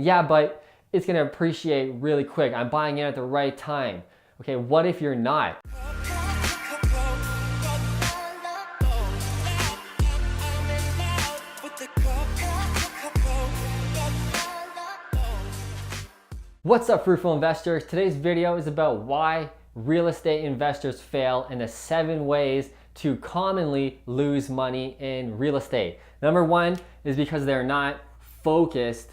yeah, but it's gonna appreciate really quick. I'm buying it at the right time. Okay, what if you're not? What's up, fruitful investors? Today's video is about why real estate investors fail and the 7 ways to commonly lose money in real estate. Number 1 is because they're not focused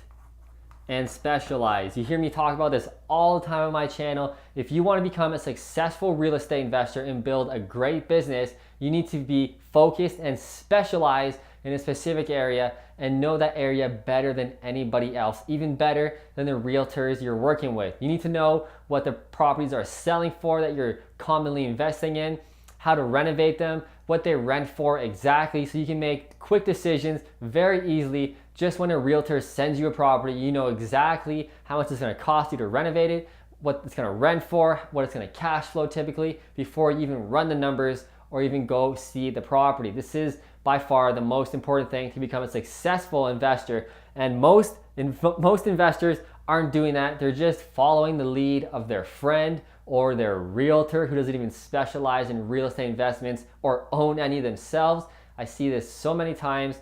and specialized. You hear me talk about this all the time on my channel. If you want to become a successful real estate investor and build a great business, you need to be focused and specialized in a specific area and know that area better than anybody else, even better than the realtors you're working with. You need to know what the properties are selling for that you're commonly investing in, how to renovate them, what they rent for exactly, so you can make quick decisions very easily. Just when a realtor sends you a property, you know exactly how much it's gonna cost you to renovate it, what it's gonna rent for, what it's gonna cash flow typically, before you even run the numbers or even go see the property. This is by far the most important thing to become a successful investor, and most investors aren't doing that. They're just following the lead of their friend or their realtor who doesn't even specialize in real estate investments or own any themselves. I see this so many times.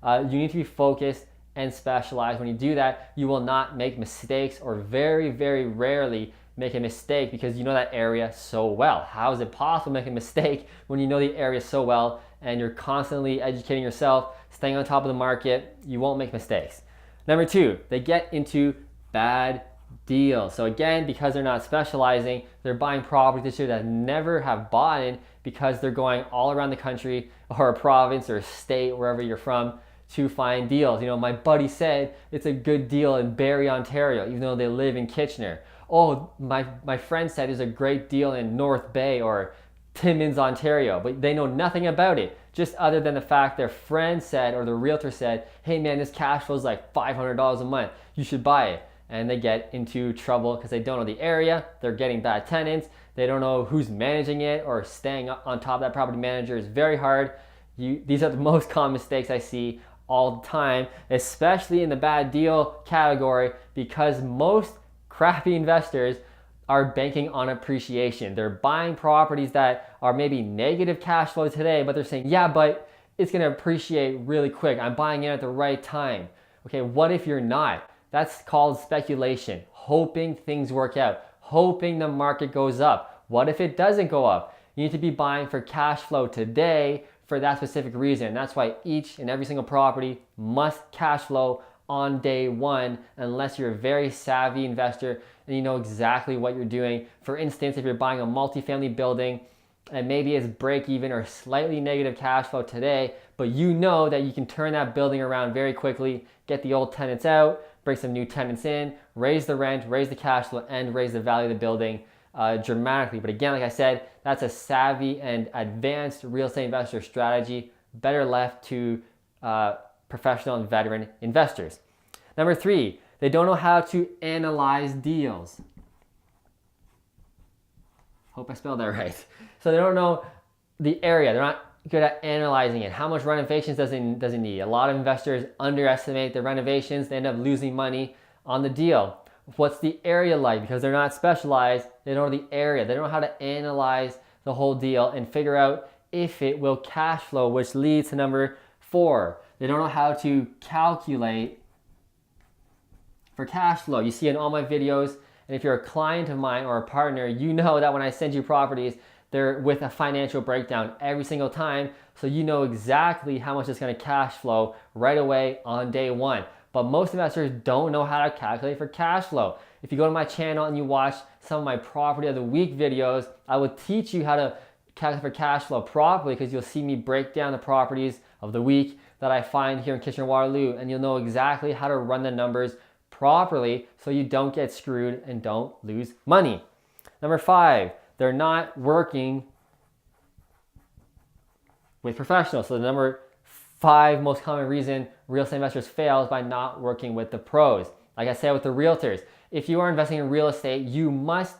You need to be focused and specialized. When you do that, you will not make mistakes, or very, very rarely make a mistake, because you know that area so well. How is it possible to make a mistake when you know the area so well and you're constantly educating yourself, staying on top of the market? You won't make mistakes. Number 2, they get into bad deals. So again, because they're not specializing, they're buying properties this year that never have bought in, because they're going all around the country or a province or a state, wherever you're from, to find deals. You know, my buddy said it's a good deal in Barrie, Ontario, even though they live in Kitchener. Oh, my friend said there's a great deal in North Bay or Timmins, Ontario, but they know nothing about it, just other than the fact their friend said, or the realtor said, hey man, this cash flow is like $500 a month, you should buy it. And they get into trouble because they don't know the area, they're getting bad tenants, they don't know who's managing it, or staying on top of that property manager is very hard. These are the most common mistakes I see all the time, especially in the bad deal category, because most crappy investors are banking on appreciation. They're buying properties that are maybe negative cash flow today, but they're saying, yeah, but it's gonna appreciate really quick. I'm buying it at the right time. Okay, what if you're not? That's called speculation, hoping things work out, hoping the market goes up. What if it doesn't go up? You need to be buying for cash flow today for that specific reason. That's why each and every single property must cash flow on day 1, unless you're a very savvy investor and you know exactly what you're doing. For instance, if you're buying a multifamily building and maybe it's break even or slightly negative cash flow today, but you know that you can turn that building around very quickly, get the old tenants out, bring some new tenants in, raise the rent, raise the cash flow, and raise the value of the building dramatically. But again, like I said, that's a savvy and advanced real estate investor strategy, better left to professional and veteran investors. Number 3, they don't know how to analyze deals. Hope I spelled that right. So they don't know the area. They're not good at analyzing it. How much renovations does it need? A lot of investors underestimate the renovations. They end up losing money on the deal. What's the area like? Because they're not specialized, they don't know the area. They don't know how to analyze the whole deal and figure out if it will cash flow, which leads to number 4. They don't know how to calculate for cash flow. You see in all my videos, and if you're a client of mine or a partner, you know that when I send you properties, they're with a financial breakdown every single time, so you know exactly how much it's gonna cash flow right away on day 1. But most investors don't know how to calculate for cash flow. If you go to my channel and you watch some of my property of the week videos, I will teach you how to calculate for cash flow properly, because you'll see me break down the properties of the week that I find here in Kitchener-Waterloo, and you'll know exactly how to run the numbers properly so you don't get screwed and don't lose money. Number 5, they're not working with professionals. So the number 5 most common reason real estate investors fail is by not working with the pros. Like I said with the realtors, if you are investing in real estate, you must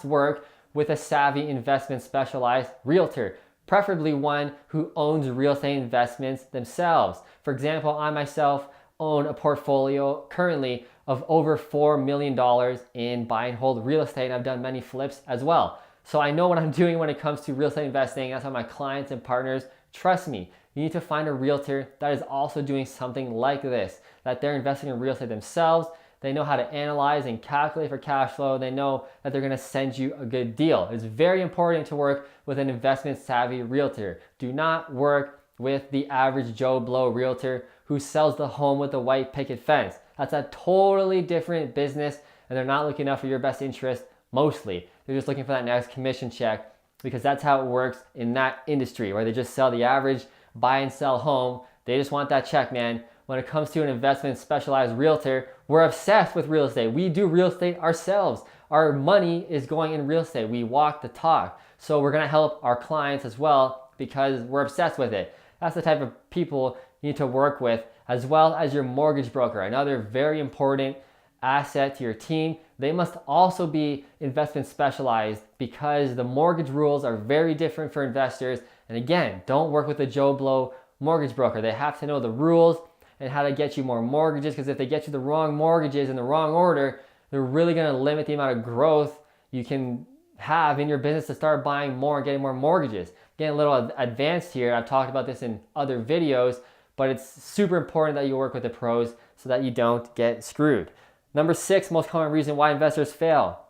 work with a savvy investment specialized realtor, preferably one who owns real estate investments themselves. For example, I myself own a portfolio currently of over $4 million in buy and hold real estate, and I've done many flips as well. So I know what I'm doing when it comes to real estate investing. That's why my clients and partners trust me. You need to find a realtor that is also doing something like this, that they're investing in real estate themselves. They know how to analyze and calculate for cash flow. They know that they're gonna send you a good deal. It's very important to work with an investment savvy realtor. Do not work with the average Joe Blow realtor who sells the home with the white picket fence. That's a totally different business, and they're not looking out for your best interest mostly. They're just looking for that next commission check, because that's how it works in that industry, where they just sell the average buy and sell home. They just want that check, man. When it comes to an investment specialized realtor, we're obsessed with real estate. We do real estate ourselves. Our money is going in real estate. We walk the talk. So we're gonna help our clients as well because we're obsessed with it. That's the type of people you need to work with, as well as your mortgage broker. Another very important asset to your team. They must also be investment specialized, because the mortgage rules are very different for investors. And again, don't work with a Joe Blow mortgage broker. They have to know the rules and how to get you more mortgages, because if they get you the wrong mortgages in the wrong order, they're really going to limit the amount of growth you can have in your business to start buying more and getting more mortgages. Getting a little advanced here. I've talked about this in other videos, but it's super important that you work with the pros so that you don't get screwed. Number 6, most common reason why investors fail.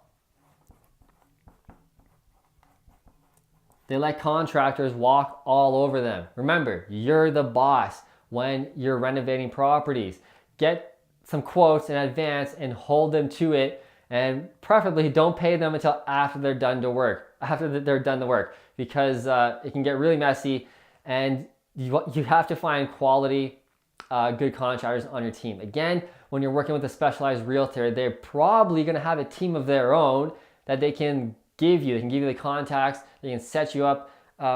They let contractors walk all over them. Remember, you're the boss when you're renovating properties. Get some quotes in advance and hold them to it, and preferably don't pay them until after they're done the work, because it can get really messy, and you have to find quality good contractors on your team. Again, when you're working with a specialized realtor, they're probably going to have a team of their own that they can give you. They can give you the contacts. They can set you up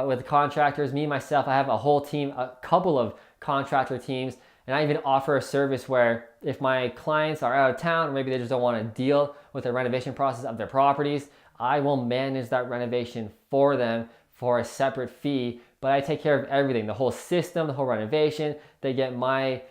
with the contractors. Me, myself, I have a whole team, a couple of contractor teams, and I even offer a service where if my clients are out of town, or maybe they just don't want to deal with the renovation process of their properties, I will manage that renovation for them for a separate fee. But I take care of everything, the whole system, the whole renovation. They get my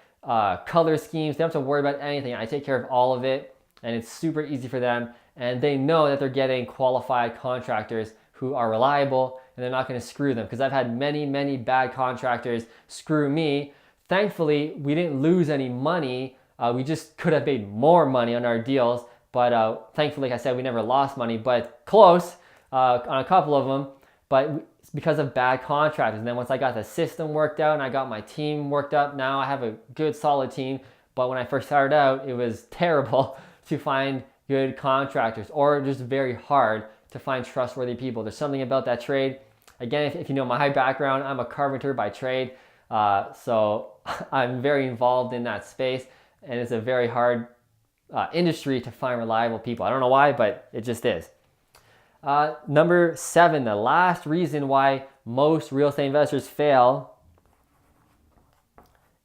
color schemes. They don't have to worry about anything. I take care of all of it, and it's super easy for them. And they know that they're getting qualified contractors who are reliable, and they're not going to screw them, because I've had many bad contractors screw me. Thankfully, we didn't lose any money. We just could have made more money on our deals, but thankfully, like I said, we never lost money, but close on a couple of them. But it's because of bad contractors. And then once I got the system worked out and I got my team worked up, now I have a good solid team. But when I first started out, it was terrible to find good contractors, or just very hard to find trustworthy people. There's something about that trade. Again, if you know my background, I'm a carpenter by trade. So I'm very involved in that space, and it's a very hard industry to find reliable people. I don't know why, but it just is. Number 7, the last reason why most real estate investors fail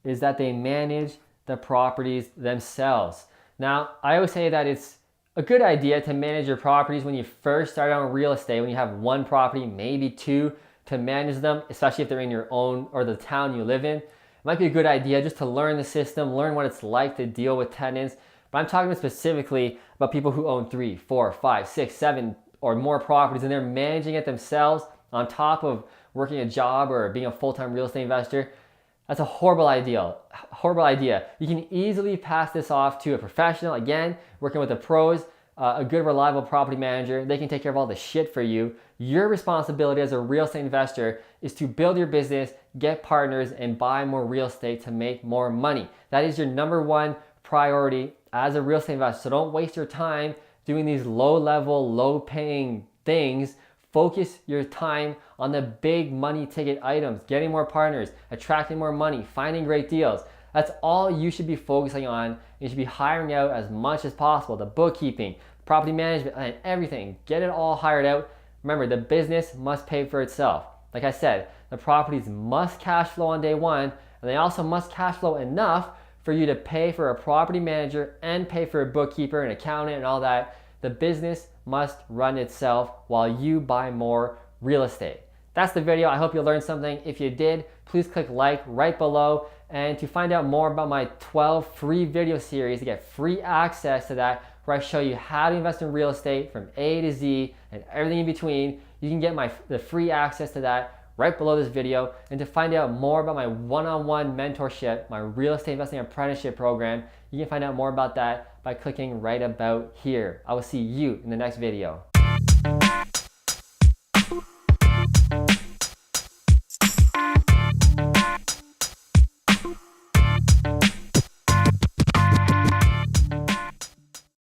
is that they manage the properties themselves. Now, I always say that it's a good idea to manage your properties when you first start out in real estate, when you have one property, maybe 2, to manage them, especially if they're in your own or the town you live in. It might be a good idea just to learn the system, learn what it's like to deal with tenants. But I'm talking specifically about people who own 3, 4, 5, 6, 7 or more properties, and they're managing it themselves on top of working a job or being a full-time real estate investor. That's a horrible idea. You can easily pass this off to a professional. Again, working with the pros, a good reliable property manager. They can take care of all the shit for you. Your responsibility as a real estate investor is to build your business, get partners, and buy more real estate to make more money. That is your number 1 priority as a real estate investor. So don't waste your time doing these low-level, low-paying things. Focus your time on the big money ticket items, getting more partners, attracting more money, finding great deals. That's all you should be focusing on. You should be hiring out as much as possible. The bookkeeping, property management, and everything. Get it all hired out. Remember, the business must pay for itself. Like I said, the properties must cash flow on day 1, and they also must cash flow enough for you to pay for a property manager and pay for a bookkeeper, an accountant, and all that. The business must run itself while you buy more real estate. That's the video. I hope you learned something. If you did, please click like right below And to find out more about my 12 free video series, to get free access to that, where I show you how to invest in real estate from A to Z and everything in between, you can get the free access to that right below this video. And to find out more about my one-on-one mentorship, my real estate investing apprenticeship program, you can find out more about that by clicking right about here. I will see you in the next video.